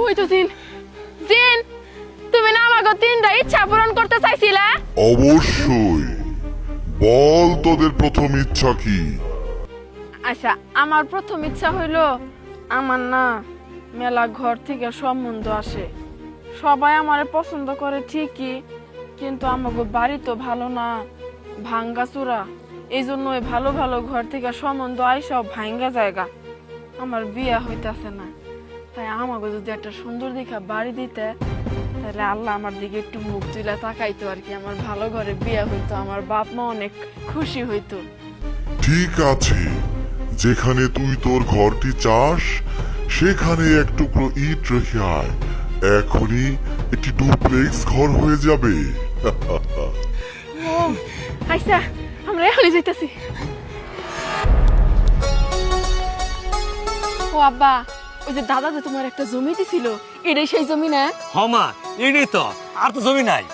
ওই তো জিন, জিন, তুমি না আমাকে তিনটা ইচ্ছা পূরণ করতে চাইছিলে? অবশ্যই, বল তোদের প্রথম ইচ্ছা কি? আচ্ছা, আমার প্রথম ইচ্ছা হইলো, আমার না মেলা ঘর থেকে সম্বন্ধ আসে, সবাই আমারে পছন্দ করে ঠিকই, কিন্তু আমাকে বাড়ি তো ভালো না, ভাঙ্গা চূড়া, এই জন্য ভালো ভালো ঘর থেকে সম্বন্ধ আইসাও ভাঙ্গা জায়গা, আমার বিয়ে হইতাছে না। তাই আমাকে যদি একটা সুন্দর দেখা বাড়ি দিতে, তাহলে আল্লাহ আমার দিকে একটু মুখ তুলে তাকাইতো আর কি, আমার ভালো ঘরে বিয়ে হইতো, আমার বাপ মা অনেক খুশি হইতো। ঠিক আছে, যেখানে তুই তোর ঘরটি চাস সেখানে এক টুকরো ইট রেখে আয়, এখনই একটি ডুপ্লেক্স ঘর হয়ে যাবে। ও আচ্ছা, আমরা এখনই যাইতেছি। ও আব্বা, ওই যে দাদা যে তোমার একটা জমি দিছিল, এটাই সেই জমি না? হমা এটাই তো, আর তো জমি নাই।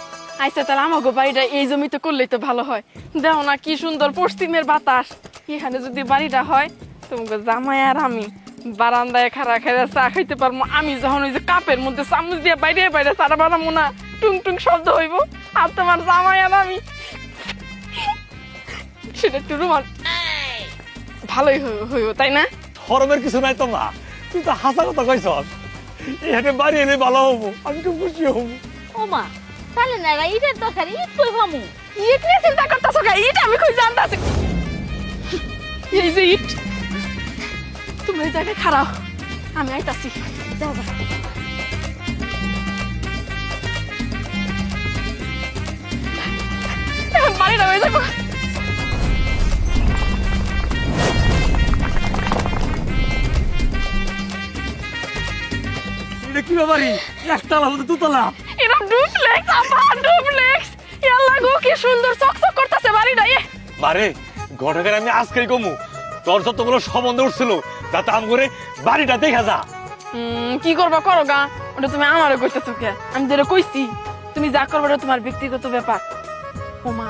আচ্ছা, তাহলে আমাকে বাড়িটা এই জমিতে করলেই তো ভালো হয়। দেখো না কি সুন্দর পশ্চিমের বাতাস, এখানে যদি বাড়িটা হয়, তোমাকে জামাই আর আমি বারান্দায় খাড়া খাড়া চা খাইতে পারবো। আমি যখন ওই যে কাপের মধ্যে চামচ দিয়ে বাইরে বাইরে চারা বানাবো না, টুং টুং শব্দ হইব, আর তোমার জামাই আর আমি সেটা একটু রোমান ভালোই হইব, তাই না? ধর্মের কিছু নাই তো মা, তুই তো হাসা কথা কইছ। এখানে বাড়ি এলে ভালো হবো, আমি খুব খুশি হবো। ও মা, তাহলে না ইটের দরকার, ইট কই পামু? ইট নিয়ে চিন্তা করতেছো কে? ইট আমি খুঁজে আনতেছি। এই যে ইট, তুমি এই জায়গায় খাড়াও, আমি আইতাছি। যাও গা। এখন বাড়িটা হয়ে যাবো। এটা কি ব্যাপারি? একতলা মধ্যে দুতলা। এটা ডুপ্লেক্স, আবার ডুপ্লেক্স। ইয়াল্লা গো, কি সুন্দর চকচক করতেছে বাড়িটা। মারে ঘটকের আমি আজকেই কমু, তোর যতগুলো সম্বন্ধ উঠছিল যাতে আম করে বাড়িটা দেখা যা। কি করবা করো গা, ওটা তুমি আমারও কইতেছো কে? আমি যেটা কইছি, তুমি যা করবে ওটা তোমার ব্যক্তিগত ব্যাপার। ও মা,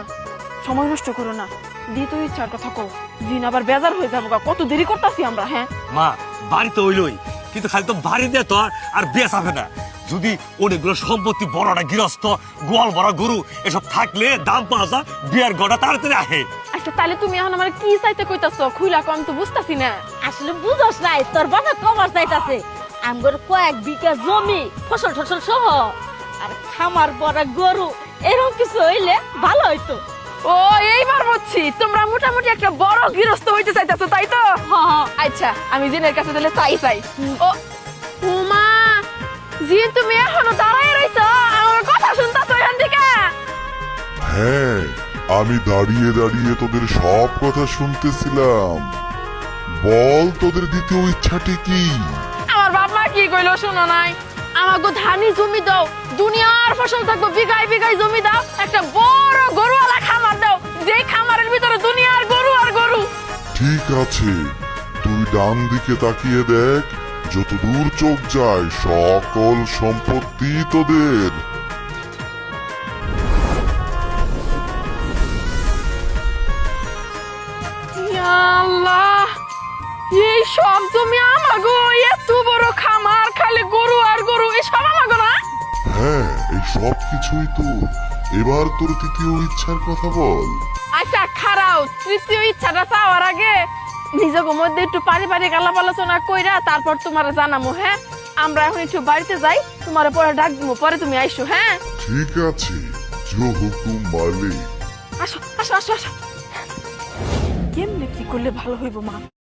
সময় নষ্ট করো না, দ্বিতীয় ইচ্ছার কথা কও, জিন আবার বেজার হয়ে যাবো গা, কত দেরি করতেছি আমরা। হ্যাঁ মা, বাড়ি তো হইলই, কিন্তু খালি তো বাড়ি দিয়ে তো আর বিয়ে চাবে না। যদি অনেকগুলো সম্পত্তি, বড় একটা গৃহস্থ, গোয়াল ভরা গরু এসব থাকলে দাম পাওয়া যায়, বিয়ের গড়া তাড়াতাড়ি আহে। আচ্ছা, তাহলে তুমি এখন আমার কি চাইতে কইতাছো? খুইলা কম তো বুঝতাছি না। আসলে বুঝোস নাই, তোর বাবা কমার চাইতাছে আমগর কয়েক বিঘা জমি, ফসল টসল সহ আর খামার বড় গরু, এরকম কিছু হইলে ভালো হইতো। ও এইবার বুঝছি, তোমরা মোটামুটি একটা বড় গৃহস্থ হইতে চাইতেছো, তাই তো? আচ্ছা, আমি জিনের কাছে দিলে তাই চাই। ও উমা, জিন তুমি এখনো দাঁড়ায় রইছো, আমার কথা শুনতাছো এখান থেকে? হ্যাঁ, আমি দাঁড়িয়ে দাঁড়িয়ে তোদের সব কথা শুনতেছিলাম। বল তোদের দ্বিতীয় ইচ্ছাটি কি? আমার বাবা কি কইলো শুনো নাই? আমাকে ধানি জমি দাও, দুনিয়ার ফসল থাকবো, বিঘায় বিঘায় জমি দাও, একটা বড় গরুওয়ালা খামার দাও, যে খামারের ভিতরে দুনিয়ার গরু আর গরু। ঠিক আছে, তুই ডান দিকে তাকিয়ে দেখ, যত দূর চোখ যায় সকল সম্পত্তি তোদের। আল্লাহ, এই সব জমি আমাগো, এত বড় খামার, খালি গরু আর গরু, এই সব আমাগো না? হ্যাঁ, এই সব কিছুই তোর। এবার তোর তৃতীয় ইচ্ছার কথা বল। আচ্ছা খারাও, তৃতীয় ইচ্ছাটা চাওয়ার আগে নিজের মধ্যে একটু পারিবারিক আলাপ আলোচনা কইরা তারপর তোমার জানামো। হ্যাঁ, আমরা এখন একটু বাড়িতে যাই, তোমার পরে ডাক দিবো, পরে তুমি আইসো। হ্যাঁ ঠিক আছে, জো হুকুম মালিক। আসো আসো আসো আসো। কেমনে কি করলে ভালো হইব মা?